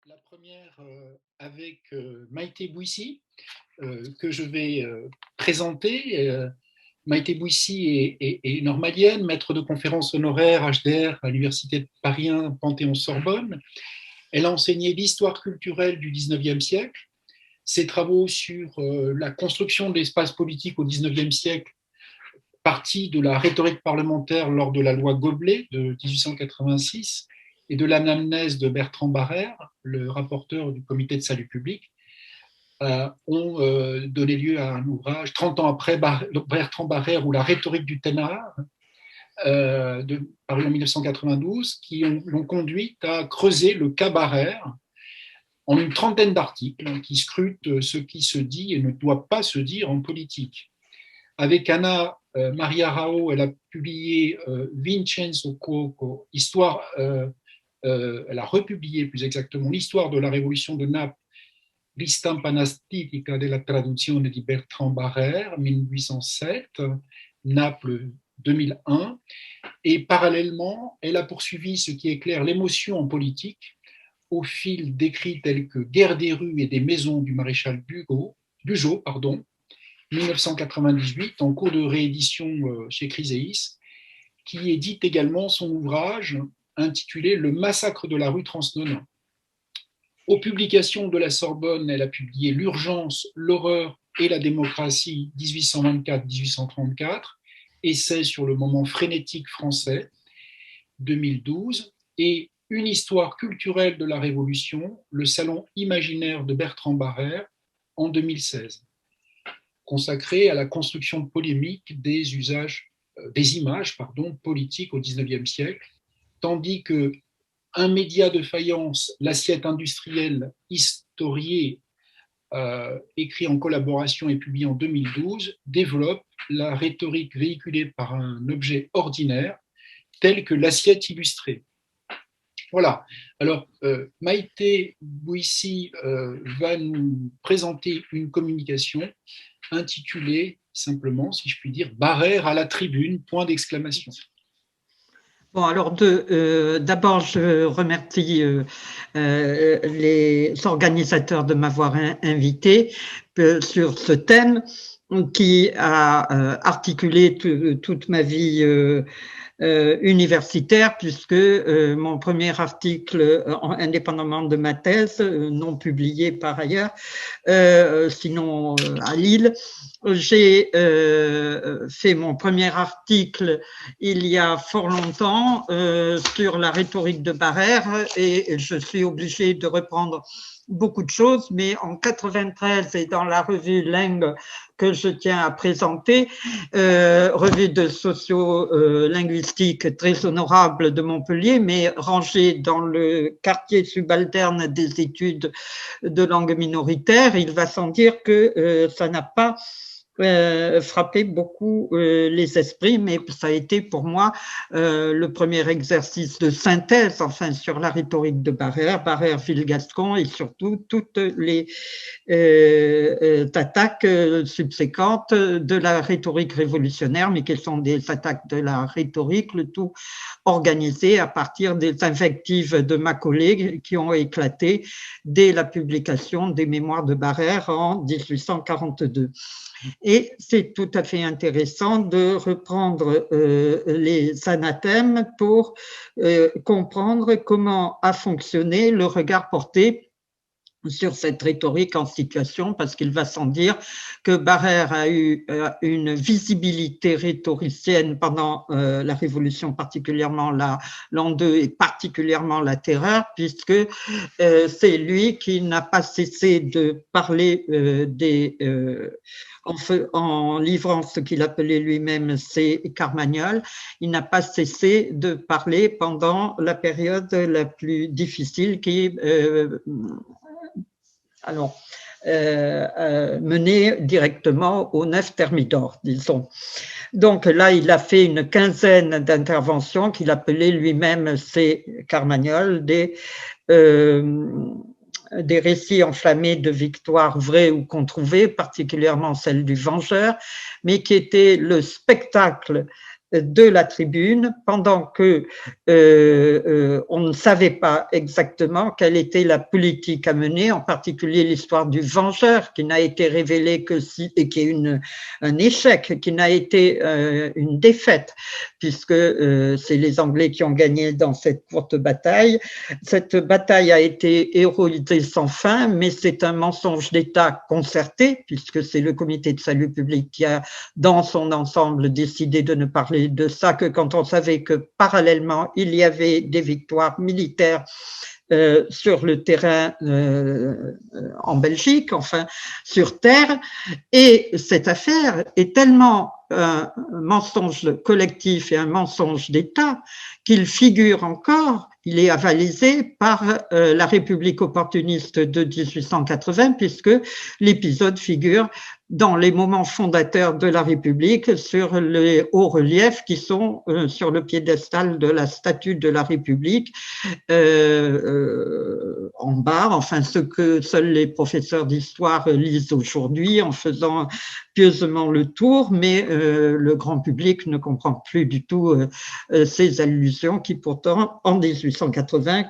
La première avec Maïté Bouissi, que je vais présenter. Maïté Bouissi est une normalienne, maître de conférences honoraire HDR à l'Université de Paris 1 Panthéon-Sorbonne. Elle a enseigné l'histoire culturelle du XIXe siècle. Ses travaux sur la construction de l'espace politique au XIXe siècle, partie de la rhétorique parlementaire lors de la loi Goblet de 1886 et de l'anamnèse de Bertrand Barrère, le rapporteur du comité de salut public, ont donné lieu à un ouvrage 30 ans après Bertrand Barrère ou la rhétorique du ténard, paru en 1992, qui l'ont conduit à creuser le cas Barrère en une trentaine d'articles qui scrutent ce qui se dit et ne doit pas se dire en politique. Avec Anna Maria Rao, elle a publié Vincenzo Cuoco, elle a republié plus exactement l'histoire de la révolution de Naples, Ristampa nastitica della traduzione di Bertrand Barrère, 1807, Naples 2001. Et parallèlement, elle a poursuivi ce qui éclaire l'émotion en politique au fil d'écrits tels que Guerre des rues et des maisons du maréchal Bugeaud, 1998, en cours de réédition chez Chryséis, qui édite également son ouvrage intitulé Le massacre de la rue Transnonain. Aux publications de la Sorbonne, elle a publié L'urgence, l'horreur et la démocratie 1824-1834, essai sur le moment frénétique français 2012, et Une histoire culturelle de la Révolution, le salon imaginaire de Bertrand Barrère en 2016, consacré à la construction polémique des images politiques au XIXe siècle, tandis que Un média de faïence, l'assiette industrielle historiée, écrit en collaboration et publié en 2012, développe la rhétorique véhiculée par un objet ordinaire, tel que l'assiette illustrée. Voilà. Alors, Maïté Bouissi va nous présenter une communication intitulée simplement, si je puis dire, Barrère à la tribune, point d'exclamation. Bon, alors d'abord, je remercie les organisateurs de m'avoir invité sur ce thème qui a articulé toute ma vie universitaire, puisque mon premier article, indépendamment de ma thèse, non publié par ailleurs, sinon à Lille, j'ai fait mon premier article il y a fort longtemps sur la rhétorique de Barrère, et je suis obligée de reprendre beaucoup de choses, mais en 93 et dans la revue Lingue que je tiens à présenter, revue de socio-linguistique très honorable de Montpellier, mais rangée dans le quartier subalterne des études de langue minoritaire, il va sans dire que ça n'a pas frappé beaucoup les esprits, mais ça a été pour moi le premier exercice de synthèse, enfin, sur la rhétorique de Barrère, Vilgascon, et surtout toutes les attaques subséquentes de la rhétorique révolutionnaire, mais qui sont des attaques de la rhétorique, le tout organisé à partir des invectives de Macaulay qui ont éclaté dès la publication des mémoires de Barrère en 1842. Et c'est tout à fait intéressant de reprendre les anathèmes pour comprendre comment a fonctionné le regard porté sur cette rhétorique en situation, parce qu'il va sans dire que Barrère a eu une visibilité rhétoricienne pendant la Révolution, particulièrement l'an 2 et particulièrement la Terreur, puisque c'est lui qui n'a pas cessé de parler en livrant ce qu'il appelait lui-même ses carmagnols. Il n'a pas cessé de parler pendant la période la plus difficile qui mené directement au 9 Thermidor, disons. Donc là, il a fait une quinzaine d'interventions qu'il appelait lui-même ses carmagnols, des récits enflammés de victoires vraies ou controuvées, particulièrement celle du Vengeur, mais qui était le spectacle de la Tribune pendant que on ne savait pas exactement quelle était la politique à mener, en particulier l'histoire du Vengeur, qui n'a été révélée que si, et qui est un échec, qui n'a été une défaite, puisque c'est les Anglais qui ont gagné dans cette courte bataille. Cette bataille a été héroïsée sans fin, mais c'est un mensonge d'État concerté, puisque c'est le comité de salut public qui a, dans son ensemble, décidé de ne parler de ça que quand on savait que parallèlement il y avait des victoires militaires sur le terrain en Belgique, enfin sur terre. Et cette affaire est tellement un mensonge collectif et un mensonge d'État qu'il figure encore, il est avalisé par la République opportuniste de 1880, puisque l'épisode figure dans les moments fondateurs de la République sur les hauts reliefs qui sont sur le piédestal de la statue de la République en bas, enfin ce que seuls les professeurs d'histoire lisent aujourd'hui en faisant pieusement le tour, mais le grand public ne comprend plus du tout ces allusions qui pourtant en 1880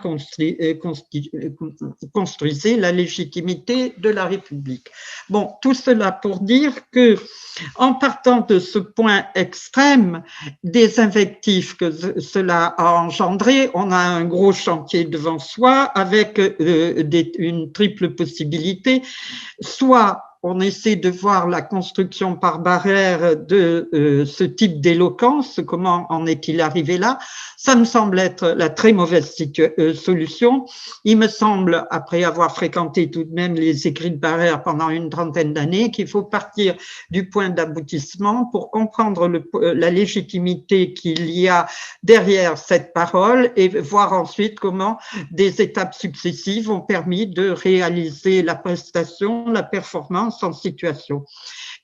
construisaient la légitimité de la République. Bon, tout cela pour dire que, en partant de ce point extrême, des invectives que cela a engendré, on a un gros chantier devant soi avec une triple possibilité, soit on essaie de voir la construction par Barrère de ce type d'éloquence, comment en est-il arrivé là? Ça me semble être la très mauvaise solution. Il me semble, après avoir fréquenté tout de même les écrits de Barrère pendant une trentaine d'années, qu'il faut partir du point d'aboutissement pour comprendre la légitimité qu'il y a derrière cette parole et voir ensuite comment des étapes successives ont permis de réaliser la prestation, la performance en situation.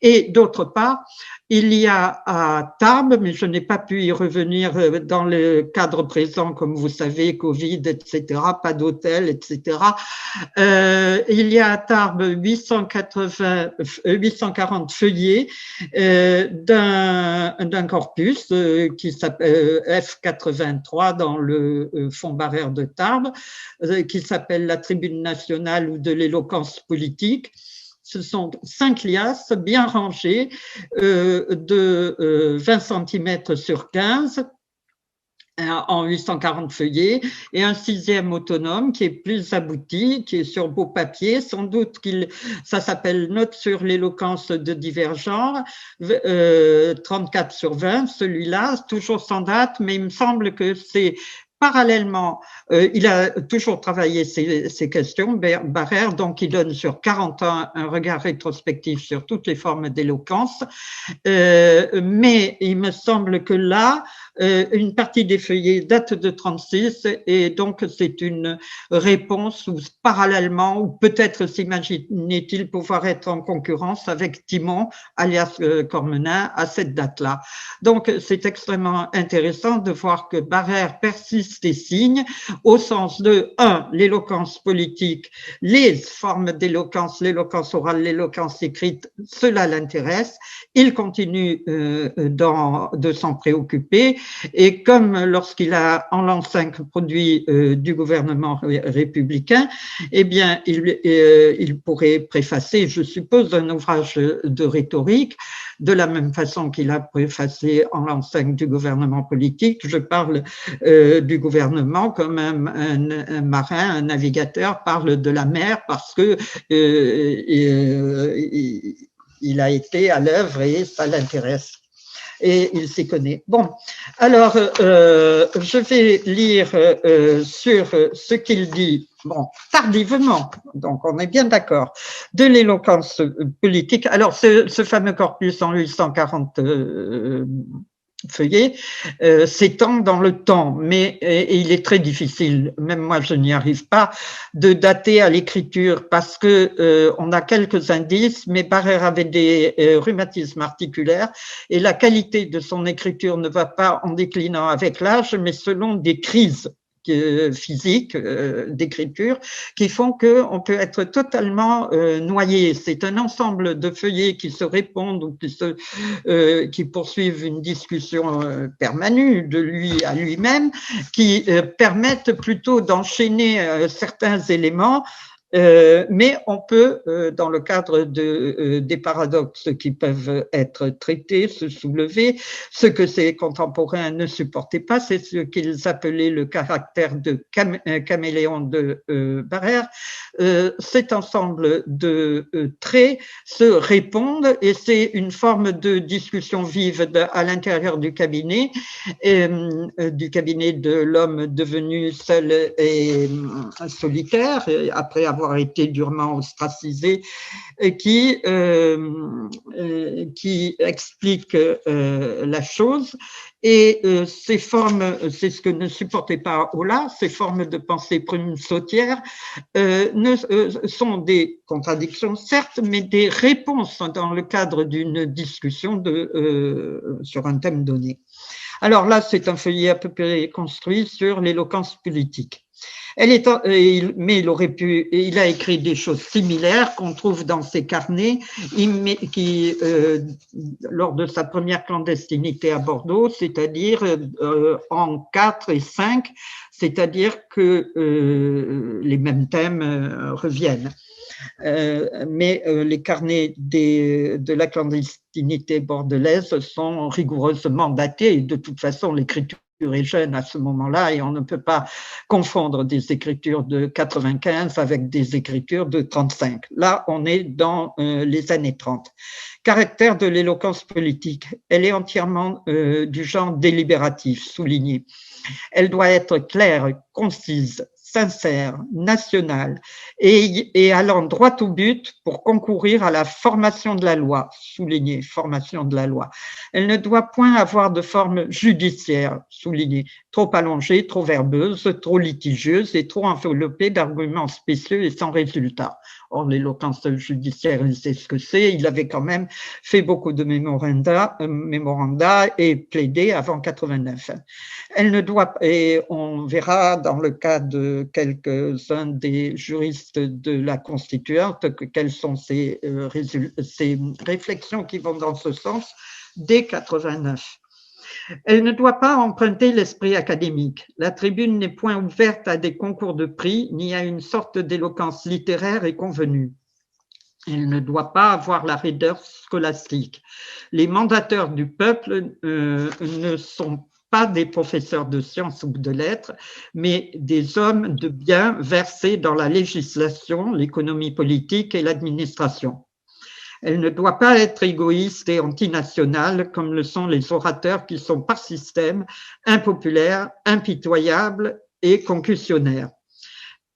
Et d'autre part, il y a à Tarbes, mais je n'ai pas pu y revenir dans le cadre présent, comme vous savez, Covid, etc., pas d'hôtel, etc. Il y a à Tarbes 840 feuillets d'un corpus qui s'appelle F83 dans le fonds Barrère de Tarbes, qui s'appelle la Tribune nationale ou de l'éloquence politique. Ce sont 5 liasses bien rangées de 20 cm sur 15 en 840 feuillets et un 6e autonome qui est plus abouti, qui est sur beau papier. Sans doute ça s'appelle Notes sur l'éloquence de divers genres, 34 sur 20, celui-là, toujours sans date, mais il me semble que c'est parallèlement, il a toujours travaillé ces questions, Barrère, donc il donne sur 40 ans un regard rétrospectif sur toutes les formes d'éloquence, mais il me semble que là, une partie des feuillets date de 36 et donc c'est une réponse où parallèlement, ou peut-être s'imaginait-il pouvoir être en concurrence avec Timon, alias Cormenin, à cette date-là. Donc c'est extrêmement intéressant de voir que Barrère persiste et signe au sens de 1. L'éloquence politique, les formes d'éloquence, l'éloquence orale, l'éloquence écrite, cela l'intéresse. Il continue de s'en préoccuper et comme lorsqu'il a en l'an 5 produit du gouvernement républicain, eh bien il pourrait préfacer, je suppose, un ouvrage de rhétorique de la même façon qu'il a préfacé en l'an 5 du gouvernement politique. Je parle du gouvernement comme un marin, un navigateur parle de la mer parce que il a été à l'œuvre et ça l'intéresse. Et il s'y connaît. Bon, alors, je vais lire sur ce qu'il dit, bon, tardivement, donc on est bien d'accord, de l'éloquence politique. Alors, ce fameux corpus en 840 feuillet s'étend dans le temps, mais et il est très difficile, même moi je n'y arrive pas, de dater à l'écriture parce que on a quelques indices, mais Barrère avait des rhumatismes articulaires et la qualité de son écriture ne va pas en déclinant avec l'âge, mais selon des crises physiques d'écriture qui font qu'on peut être totalement noyé. C'est un ensemble de feuillets qui se répondent ou qui poursuivent une discussion permanente de lui à lui-même, qui permettent plutôt d'enchaîner certains éléments. Mais on peut, dans le cadre des paradoxes qui peuvent être traités, se soulever. Ce que ces contemporains ne supportaient pas, c'est ce qu'ils appelaient le caractère de caméléon de Barrère. Cet ensemble de traits se répondent et c'est une forme de discussion vive à l'intérieur du cabinet de l'homme devenu seul et solitaire, après avoir été durement ostracisé, qui explique la chose. Et ces formes, c'est ce que ne supportait pas Aulas, ces formes de pensée sautière sont des contradictions, certes, mais des réponses dans le cadre d'une discussion sur un thème donné. Alors là, c'est un feuillet à peu près construit sur l'éloquence politique. Mais il a écrit des choses similaires qu'on trouve dans ses carnets, lors de sa première clandestinité à Bordeaux, c'est-à-dire en 4 et 5, c'est-à-dire que les mêmes thèmes reviennent. Mais les carnets de la clandestinité bordelaise sont rigoureusement datés et de toute façon l'écriture est jeune à ce moment-là et on ne peut pas confondre des écritures de 95 avec des écritures de 35. Là, on est dans les années 30. Caractère de l'éloquence politique, elle est entièrement du genre délibératif, souligné. Elle doit être claire, concise, sincère, nationale et allant droit au but pour concourir à la formation de la loi, souligné, formation de la loi. Elle ne doit point avoir de forme judiciaire, souligné, trop allongée, trop verbeuse, trop litigieuse et trop enveloppée d'arguments spécieux et sans résultat. Or, l'éloquence judiciaire, il sait ce que c'est. Il avait quand même fait beaucoup de mémoranda et plaidé avant 89. Elle ne doit, et on verra dans le cas de quelques-uns des juristes de la Constituante quelles sont ces réflexions qui vont dans ce sens dès 89. Elle ne doit pas emprunter l'esprit académique. La tribune n'est point ouverte à des concours de prix ni à une sorte d'éloquence littéraire et convenue. Elle ne doit pas avoir la raideur scolastique. Les mandateurs du peuple ne sont pas des professeurs de sciences ou de lettres, mais des hommes de bien versés dans la législation, l'économie politique et l'administration. Elle ne doit pas être égoïste et antinationale comme le sont les orateurs qui sont par système impopulaires, impitoyables et concussionnaires.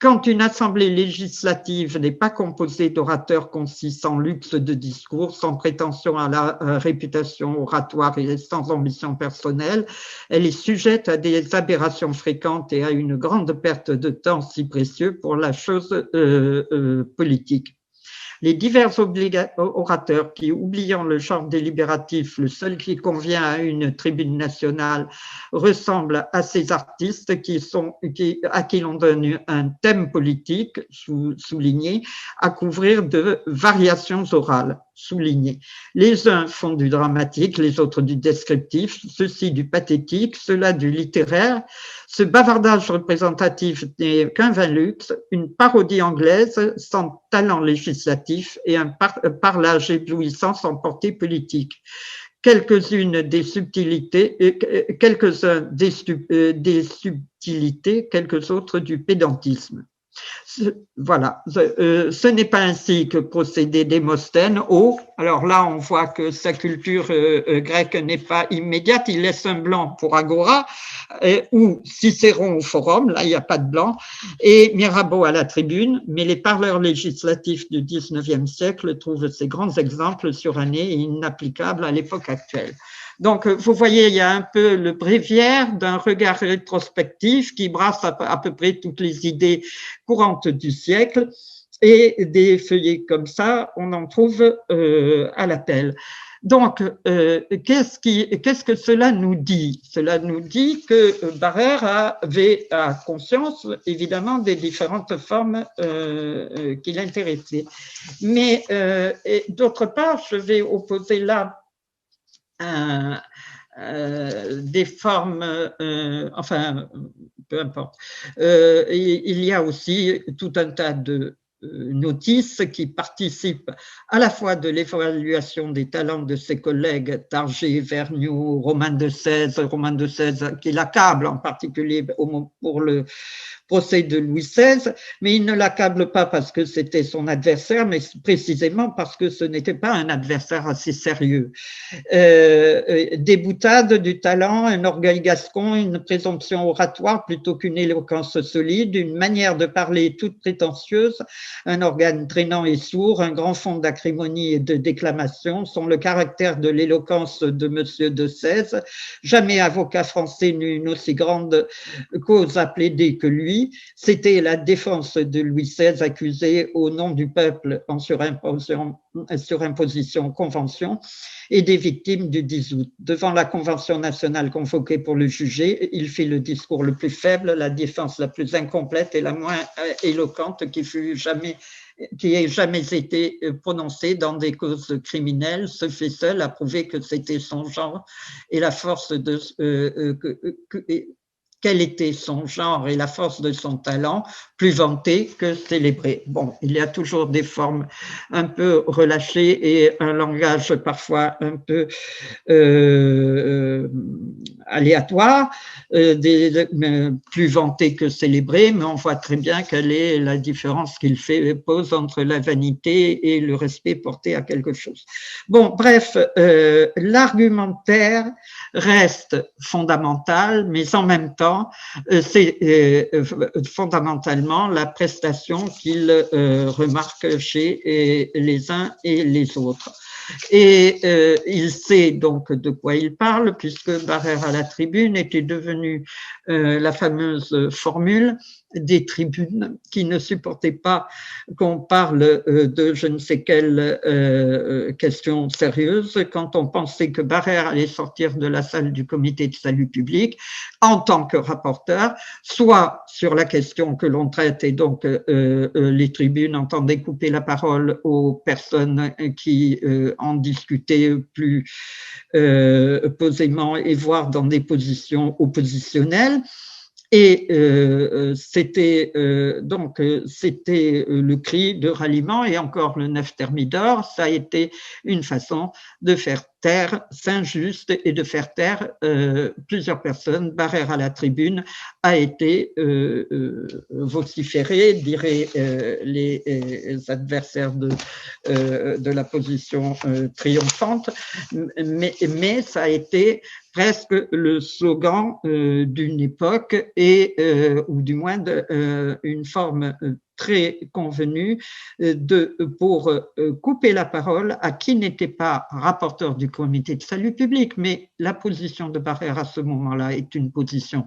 Quand une assemblée législative n'est pas composée d'orateurs concis sans luxe de discours, sans prétention à la réputation oratoire et sans ambition personnelle, elle est sujette à des aberrations fréquentes et à une grande perte de temps si précieux pour la chose politique. Les divers orateurs qui, oubliant le genre délibératif, le seul qui convient à une tribune nationale, ressemblent à ces artistes à qui l'on donne un thème politique, souligné, à couvrir de variations orales, souligné. Les uns font du dramatique, les autres du descriptif, ceux-ci du pathétique, ceux-là du littéraire. Ce bavardage représentatif n'est qu'un vin luxe, une parodie anglaise sans talent législatif et un parlage éblouissant sans portée politique. Quelques-uns des subtilités, quelques autres du pédantisme. Voilà, ce n'est pas ainsi que procédait Démosthène. Alors là, on voit que sa culture grecque n'est pas immédiate. Il laisse un blanc pour Agora, ou Cicéron au Forum, là, il n'y a pas de blanc, et Mirabeau à la tribune, mais les parleurs législatifs du 19e siècle trouvent ces grands exemples surannés et inapplicables à l'époque actuelle. Donc, vous voyez, il y a un peu le bréviaire d'un regard rétrospectif qui brasse à peu près toutes les idées courantes du siècle, et des feuillets comme ça, on en trouve à l'appel. Donc, qu'est-ce que cela nous dit? Cela nous dit que Barrère avait conscience, évidemment, des différentes formes qui l'intéressaient. Mais, d'autre part, je vais opposer là des formes, enfin, peu importe. Il y a aussi tout un tas de notices qui participent à la fois de l'évaluation des talents de ses collègues Targé, Vergniaud, Romain de Sèze qui l'accable en particulier pour le procès de Louis XVI, mais il ne l'accable pas parce que c'était son adversaire, mais précisément parce que ce n'était pas un adversaire assez sérieux. Des boutades, du talent, un orgueil gascon, une présomption oratoire plutôt qu'une éloquence solide, une manière de parler toute prétentieuse, un organe traînant et sourd, un grand fond d'acrimonie et de déclamation sont le caractère de l'éloquence de Monsieur de Sèze. Jamais avocat français n'eut une aussi grande cause à plaider que lui. C'était la défense de Louis XVI accusé au nom du peuple en surimposition convention et des victimes du 10 août. Devant la Convention nationale convoquée pour le juger, il fit le discours le plus faible, la défense la plus incomplète et la moins éloquente qui ait jamais été prononcée dans des causes criminelles. Ce fait seul a prouvé que c'était son genre et la force de quel était son genre et la force de son talent, plus vanté que célébré. Bon, il y a toujours des formes un peu relâchées et un langage parfois un peu aléatoire, plus vanté que célébré, mais on voit très bien quelle est la différence qu'il pose entre la vanité et le respect porté à quelque chose. Bon, bref, l'argumentaire reste fondamental, mais en même temps, c'est fondamentalement la prestation qu'il remarque chez les uns et les autres. Et il sait donc de quoi il parle, puisque Barrère à la tribune était devenu la fameuse formule des tribunes qui ne supportaient pas qu'on parle de je ne sais quelle question sérieuse. Quand on pensait que Barrère allait sortir de la salle du comité de salut public en tant que rapporteur, soit sur la question que l'on traite, et donc les tribunes entendaient couper la parole aux personnes qui en discutaient plus posément et voire dans des positions oppositionnelles. Et c'était le cri de ralliement, et encore le 9 Thermidor, ça a été une façon de faire taire Saint-Just et de faire taire plusieurs personnes. Barrère à la tribune a été vociféré, diraient les adversaires de la position triomphante, mais ça a été presque le slogan d'une époque et ou du moins une forme très convenue pour couper la parole à qui n'était pas rapporteur du comité de salut public. Mais la position de Barrère à ce moment-là est une position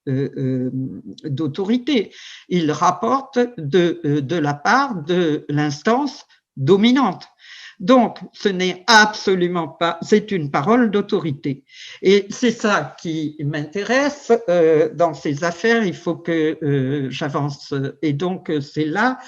d'autorité. Il rapporte de la part de l'instance dominante. Donc, ce n'est absolument pas, c'est une parole d'autorité. Et c'est ça qui m'intéresse dans ces affaires, il faut que j'avance. Et donc, c'est là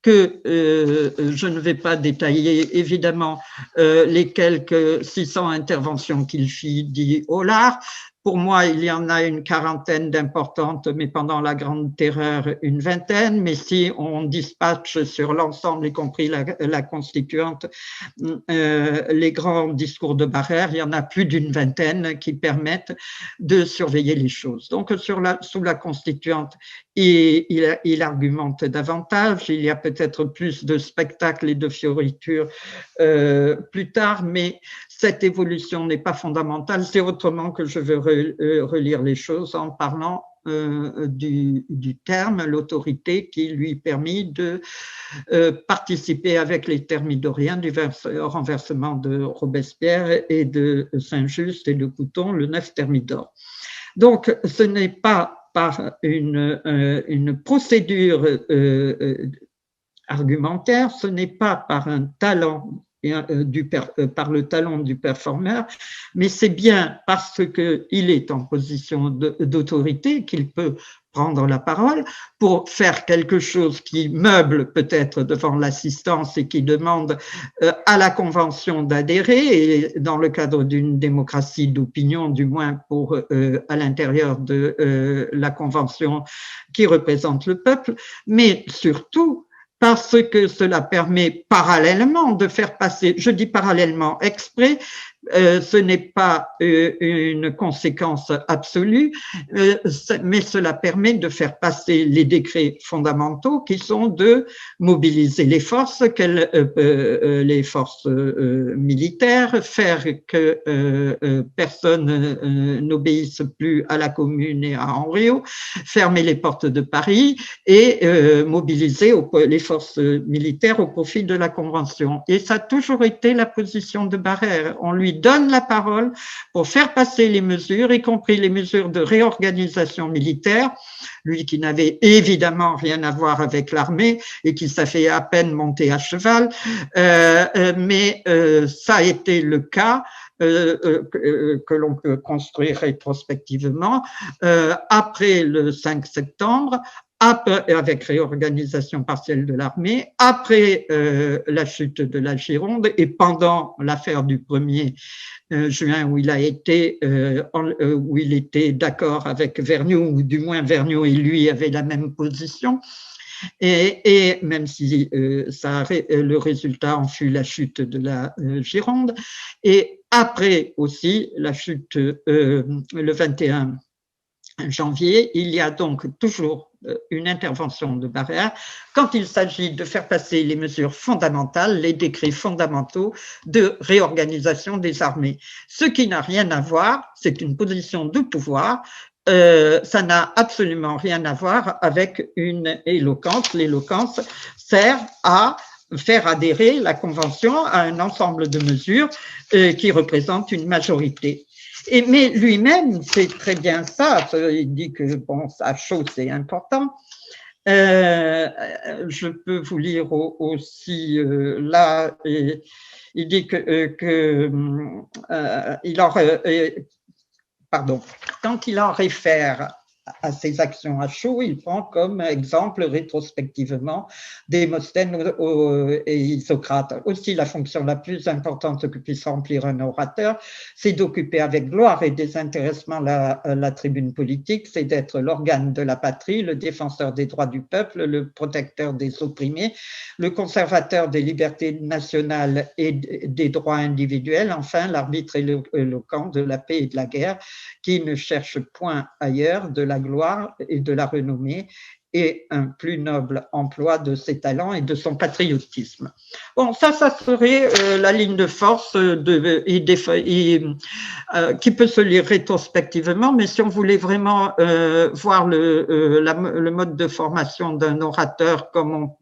que je ne vais pas détailler évidemment les quelques 600 interventions qu'il fit dit Hollard. Pour moi, il y en a une quarantaine d'importantes, mais pendant la Grande Terreur, une vingtaine. Mais si on dispatche sur l'ensemble, y compris la constituante, les grands discours de Barrère, il y en a plus d'une vingtaine qui permettent de surveiller les choses. Donc, sous la constituante, il argumente davantage. Il y a peut-être plus de spectacles et de fioritures plus tard, mais cette évolution n'est pas fondamentale. C'est autrement que je veux relire les choses en parlant du terme, l'autorité qui lui permit de participer avec les thermidoriens du renversement de Robespierre et de Saint-Just et de Couthon, le 9 Thermidor. Donc, ce n'est pas par une procédure argumentaire, ce n'est pas par un talent par le talon du performeur, mais c'est bien parce qu'il est en position d'autorité qu'il peut prendre la parole pour faire quelque chose qui meuble peut-être devant l'assistance et qui demande à la Convention d'adhérer, et dans le cadre d'une démocratie d'opinion, du moins pour à l'intérieur de la Convention qui représente le peuple, mais surtout parce que cela permet parallèlement de faire passer, je dis parallèlement exprès, ce n'est pas une conséquence absolue, mais cela permet de faire passer les décrets fondamentaux qui sont de mobiliser les forces, militaires, faire que personne n'obéisse plus à la Commune et à Henriot, fermer les portes de Paris et mobiliser les forces militaires au profit de la Convention. Et ça a toujours été la position de Barrère. On lui donne la parole pour faire passer les mesures, y compris les mesures de réorganisation militaire, lui qui n'avait évidemment rien à voir avec l'armée et qui savait à peine monter à cheval, mais ça a été le cas que l'on peut construire rétrospectivement après le 5 septembre, avec réorganisation partielle de l'armée, après la chute de la Gironde et pendant l'affaire du 1er juin où il était d'accord avec Vergniaud, ou du moins Vergniaud et lui avaient la même position. Et même si le résultat en fut la chute de la Gironde, et après aussi la chute le 21 janvier, il y a donc toujours une intervention de Barrère quand il s'agit de faire passer les mesures fondamentales, les décrets fondamentaux de réorganisation des armées. Ce qui n'a rien à voir, c'est une position de pouvoir, ça n'a absolument rien à voir avec une éloquence. L'éloquence sert à faire adhérer la Convention à un ensemble de mesures qui représentent une majorité. Mais lui-même, c'est très bien ça. Il dit que bon, sa chose c'est important. Je peux vous lire aussi là. Il dit quand il en réfère à ses actions à chaud, il prend comme exemple rétrospectivement Démosthène et Isocrate. Aussi, la fonction la plus importante que puisse remplir un orateur, c'est d'occuper avec gloire et désintéressement la tribune politique, c'est d'être l'organe de la patrie, le défenseur des droits du peuple, le protecteur des opprimés, le conservateur des libertés nationales et des droits individuels, enfin l'arbitre éloquent de la paix et de la guerre, qui ne cherche point ailleurs de la gloire et de la renommée et un plus noble emploi de ses talents et de son patriotisme. Bon, ça serait la ligne de force qui peut se lire rétrospectivement, mais si on voulait vraiment voir le mode de formation d'un orateur comme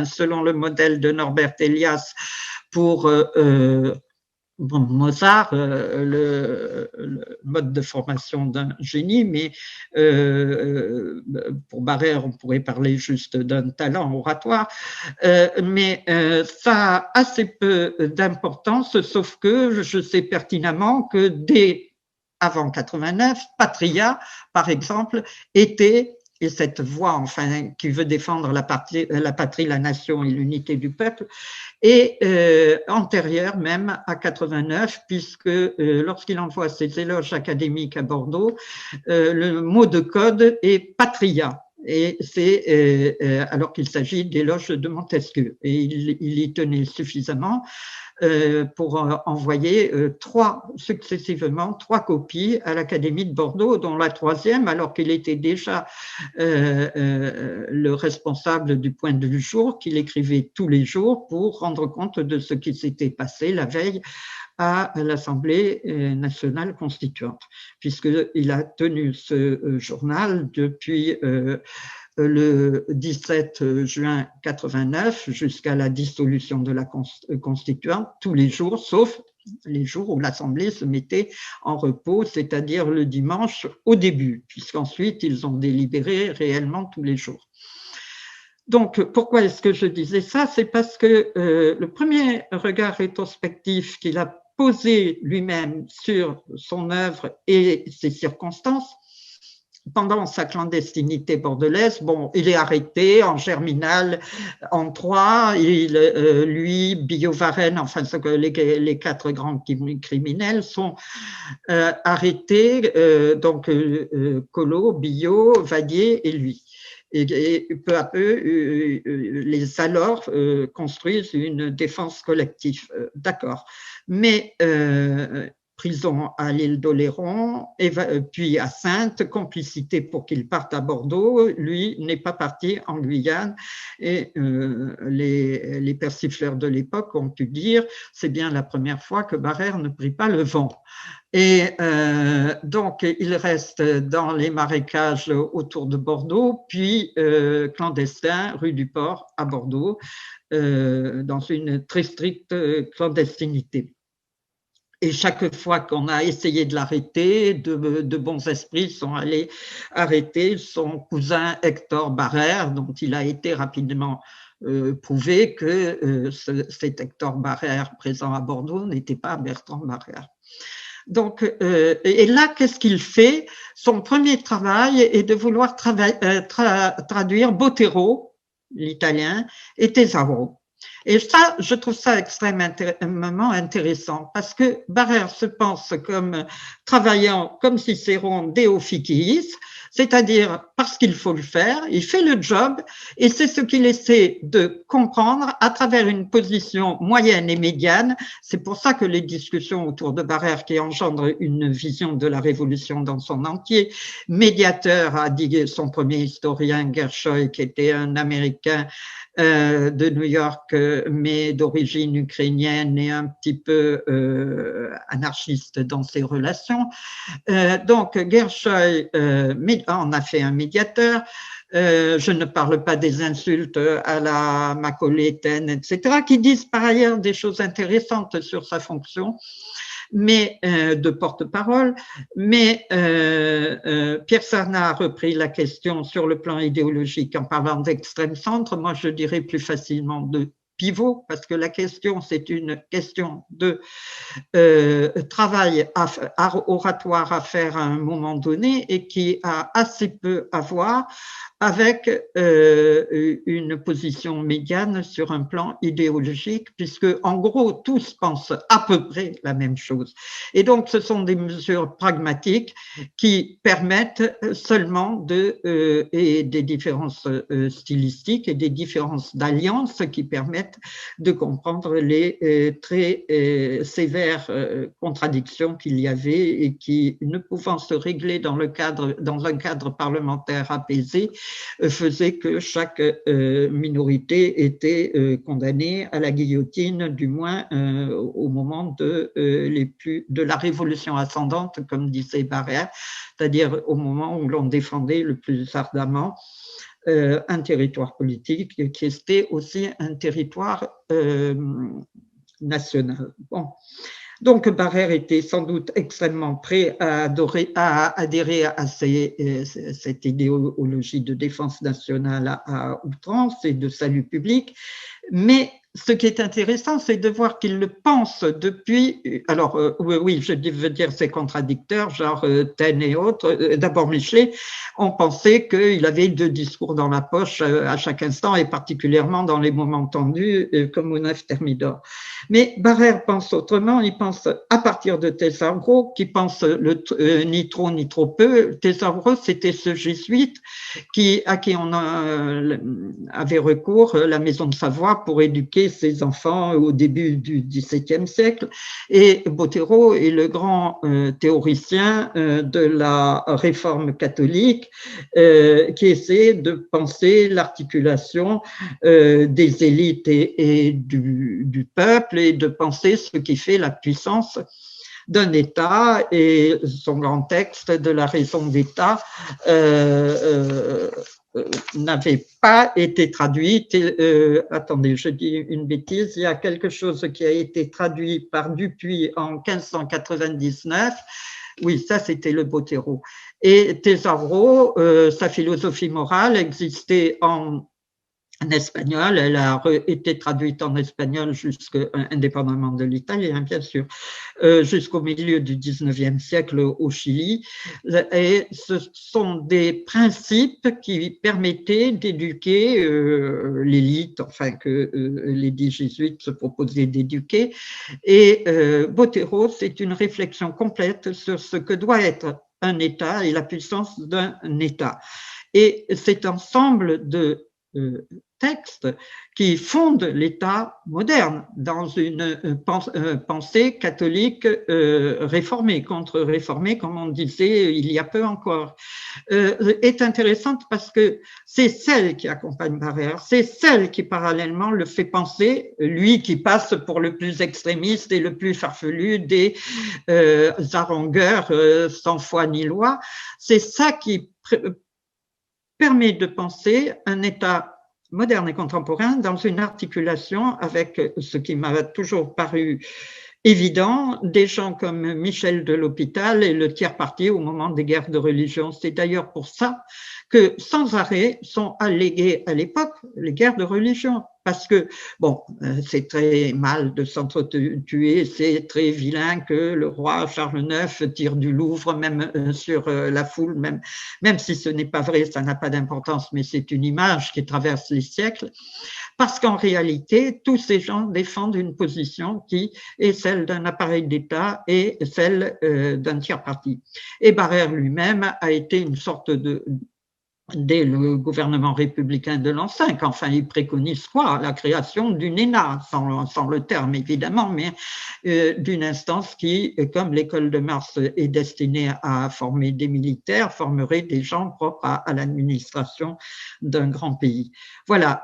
selon le modèle de Norbert Elias pour Mozart, le mode de formation d'un génie, mais pour Barrère, on pourrait parler juste d'un talent oratoire, mais ça a assez peu d'importance, sauf que je sais pertinemment que dès avant 89, Patria, par exemple, était, et cette voix, qui veut défendre la patrie, la nation et l'unité du peuple, et antérieure même à 89, puisque lorsqu'il envoie ses éloges académiques à Bordeaux, le mot de code est patria. Et c'est alors qu'il s'agit d'éloges de Montesquieu. Et il y tenait suffisamment pour envoyer successivement trois copies à l'Académie de Bordeaux, dont la troisième, alors qu'il était déjà le responsable du Point du Jour, qu'il écrivait tous les jours pour rendre compte de ce qui s'était passé la veille à l'Assemblée nationale constituante, puisqu'il a tenu ce journal depuis le 17 juin 89 jusqu'à la dissolution de la constituante, tous les jours, sauf les jours où l'Assemblée se mettait en repos, c'est-à-dire le dimanche au début, puisqu'ensuite ils ont délibéré réellement tous les jours. Donc, pourquoi est-ce que je disais ça? C'est parce que le premier regard rétrospectif qu'il a posé lui-même sur son œuvre et ses circonstances, pendant sa clandestinité bordelaise, bon, il est arrêté en Germinal en 3, lui, Billaud Varenne, enfin les 4 grands criminels sont arrêtés, donc Collot, Billaud, Vadier et lui. Et peu à peu, les alors construisent une défense collective. D'accord. Mais prison à l'île d'Oléron, puis à Saintes, complicité pour qu'il parte à Bordeaux. Lui n'est pas parti en Guyane. Et les persifleurs de l'époque ont pu dire c'est bien la première fois que Barère ne prit pas le vent. Et donc, il reste dans les marécages autour de Bordeaux, puis clandestin, rue du Port, à Bordeaux, dans une très stricte clandestinité. Et chaque fois qu'on a essayé de l'arrêter, de bons esprits sont allés arrêter son cousin Hector Barère, dont il a été rapidement prouvé que cet Hector Barère présent à Bordeaux n'était pas Bertrand Barère. Donc, et là, qu'est-ce qu'il fait? Son premier travail est de vouloir traduire Botero, l'italien, et Tesaro. Et ça, je trouve ça extrêmement intéressant parce que Barère se pense comme travaillant comme Cicéron de officiis, c'est-à-dire parce qu'il faut le faire, il fait le job et c'est ce qu'il essaie de comprendre à travers une position moyenne et médiane. C'est pour ça que les discussions autour de Barère qui engendrent une vision de la Révolution dans son entier, médiateur, a dit son premier historien Gershoy, qui était un Américain de New York, mais d'origine ukrainienne et un petit peu anarchiste dans ses relations. Donc, Gershoy en a fait un médiateur. Je ne parle pas des insultes à la Macaulay, Taine, etc., qui disent par ailleurs des choses intéressantes sur sa fonction, mais de porte-parole. Mais Pierre Sarnat a repris la question sur le plan idéologique en parlant d'extrême centre. Moi, je dirais plus facilement de pivot, parce que la question, c'est une question de travail oratoire à faire à un moment donné et qui a assez peu à voir avec une position médiane sur un plan idéologique, puisque en gros, tous pensent à peu près la même chose. Et donc, ce sont des mesures pragmatiques qui permettent seulement et des différences stylistiques et des différences d'alliance qui permettent de comprendre les très sévères contradictions qu'il y avait et qui, ne pouvant se régler dans un cadre parlementaire apaisé, faisait que chaque minorité était condamnée à la guillotine, du moins au moment de la révolution ascendante, comme disait Barère, c'est-à-dire au moment où l'on défendait le plus ardemment un territoire politique qui était aussi un territoire national. Bon. Donc, Barère était sans doute extrêmement prêt à adhérer à cette idéologie de défense nationale à outrance et de salut public, mais ce qui est intéressant, c'est de voir qu'il le pense depuis. Alors, oui, je veux dire, c'est contradicteur, genre Taine et autres. D'abord, Michelet, on pensait qu'il avait 2 discours dans la poche à chaque instant, et particulièrement dans les moments tendus, comme au 9 Thermidor. Mais Barère pense autrement. Il pense à partir de Tesaro, qui pense ni trop ni trop peu. Tesaro, c'était ce jésuite à qui on avait recours, la Maison de Savoie, pour éduquer ses enfants au début du XVIIe siècle. Et Botero est le grand théoricien de la réforme catholique qui essaie de penser l'articulation des élites et du peuple et de penser ce qui fait la puissance d'un État, et son grand texte de la raison d'État n'avait pas été traduit. Attendez, je dis une bêtise, il y a quelque chose qui a été traduit par Dupuy en 1599. Oui, ça c'était le Botero. Et Tesaro, sa philosophie morale existait en en espagnol. Elle a été traduite en espagnol indépendamment de l'italien, bien sûr, jusqu'au milieu du 19e siècle au Chili. Et ce sont des principes qui permettaient d'éduquer l'élite, enfin que les 10 jésuites se proposaient d'éduquer. Et Botero, c'est une réflexion complète sur ce que doit être un État et la puissance d'un État. Et cet ensemble de textes qui fondent l'État moderne dans une pensée catholique réformée, contre-réformée, comme on disait il y a peu encore, est intéressante parce que c'est celle qui accompagne Barrère, c'est celle qui parallèlement le fait penser, lui qui passe pour le plus extrémiste et le plus farfelu des harangueurs sans foi ni loi, c'est ça qui permet de penser un État moderne et contemporain dans une articulation avec ce qui m'a toujours paru évident, des gens comme Michel de l'Hôpital et le tiers parti au moment des guerres de religion. C'est d'ailleurs pour ça que sans arrêt sont alléguées à l'époque les guerres de religion. Parce que, bon, c'est très mal de s'entretuer, c'est très vilain que le roi Charles IX tire du Louvre, même sur la foule, même si ce n'est pas vrai, ça n'a pas d'importance, mais c'est une image qui traverse les siècles. Parce qu'en réalité, tous ces gens défendent une position qui est celle d'un appareil d'État et celle d'un tiers parti. Et Barrère lui-même a été une sorte dès le gouvernement républicain de l'an 5, enfin, il préconise quoi? La création d'une ENA, sans le terme évidemment, mais d'une instance qui, comme l'école de Mars est destinée à former des militaires, formerait des gens propres à l'administration d'un grand pays. Voilà,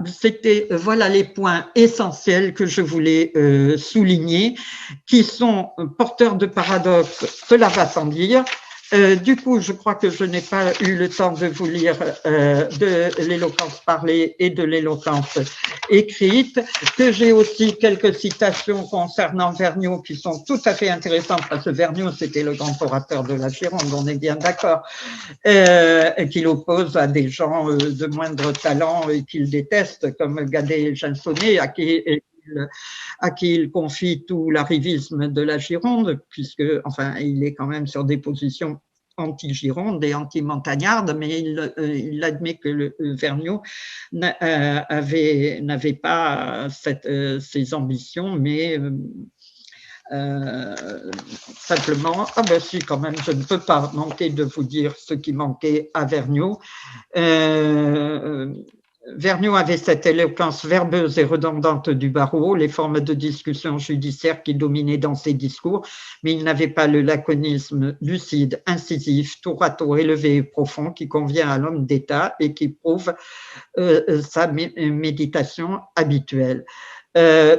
voilà les points essentiels que je voulais souligner, qui sont porteurs de paradoxes, cela va sans dire. Du coup, je crois que je n'ai pas eu le temps de vous lire de l'éloquence parlée et de l'éloquence écrite, que j'ai aussi quelques citations concernant Vergniaud qui sont tout à fait intéressantes, parce que Vergniaud, c'était le grand orateur de la Gironde, on est bien d'accord, qu'il oppose à des gens de moindre talent et qu'il déteste, comme Gadet-Gensonné, à qui il confie tout l'arrivisme de la Gironde, puisque, enfin, il est quand même sur des positions anti-Gironde et anti-montagnarde, mais il admet que Vergniaud n'avait pas ces ambitions, mais simplement, si, quand même, je ne peux pas manquer de vous dire ce qui manquait à Vergniaud. Vergniaud avait cette éloquence verbeuse et redondante du barreau, les formes de discussion judiciaire qui dominaient dans ses discours, mais il n'avait pas le laconisme lucide, incisif, tour à tour élevé et profond qui convient à l'homme d'État et qui prouve sa méditation habituelle.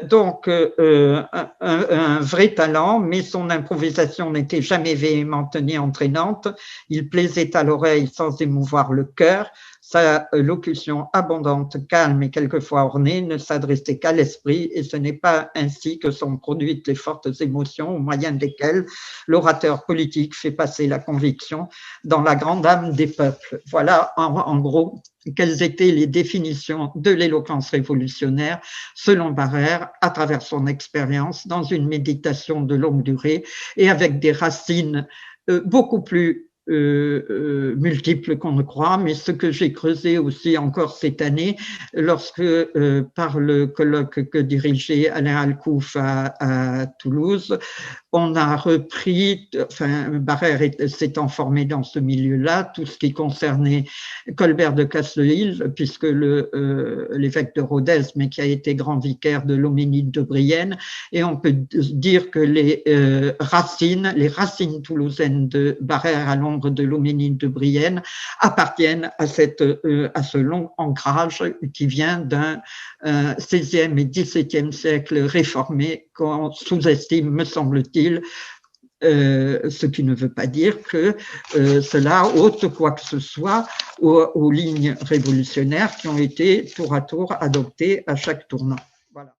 Donc, un vrai talent, mais son improvisation n'était jamais véhémente ni entraînante. Il plaisait à l'oreille sans émouvoir le cœur. Sa locution abondante, calme et quelquefois ornée ne s'adressait qu'à l'esprit, et ce n'est pas ainsi que sont produites les fortes émotions au moyen desquelles l'orateur politique fait passer la conviction dans la grande âme des peuples. Voilà en gros quelles étaient les définitions de l'éloquence révolutionnaire selon Barrère à travers son expérience dans une méditation de longue durée et avec des racines beaucoup plus multiples qu'on ne croit, mais ce que j'ai creusé aussi encore cette année, lorsque par le colloque que dirigeait Alain Alcouf à Toulouse, on a repris, enfin, Barrère s'étant formé dans ce milieu-là, tout ce qui concernait Colbert de Castelhil, puisque l'évêque de Rodez, mais qui a été grand vicaire de l'Homénide de Brienne, et on peut dire que les racines toulousaines de Barrère à l'ombre de l'Homénide de Brienne appartiennent à ce long ancrage qui vient d'un XVIe et XVIIe siècle réformé qu'on sous-estime, me semble-t-il, ce qui ne veut pas dire que cela ôte quoi que ce soit aux lignes révolutionnaires qui ont été tour à tour adoptées à chaque tournant. Voilà.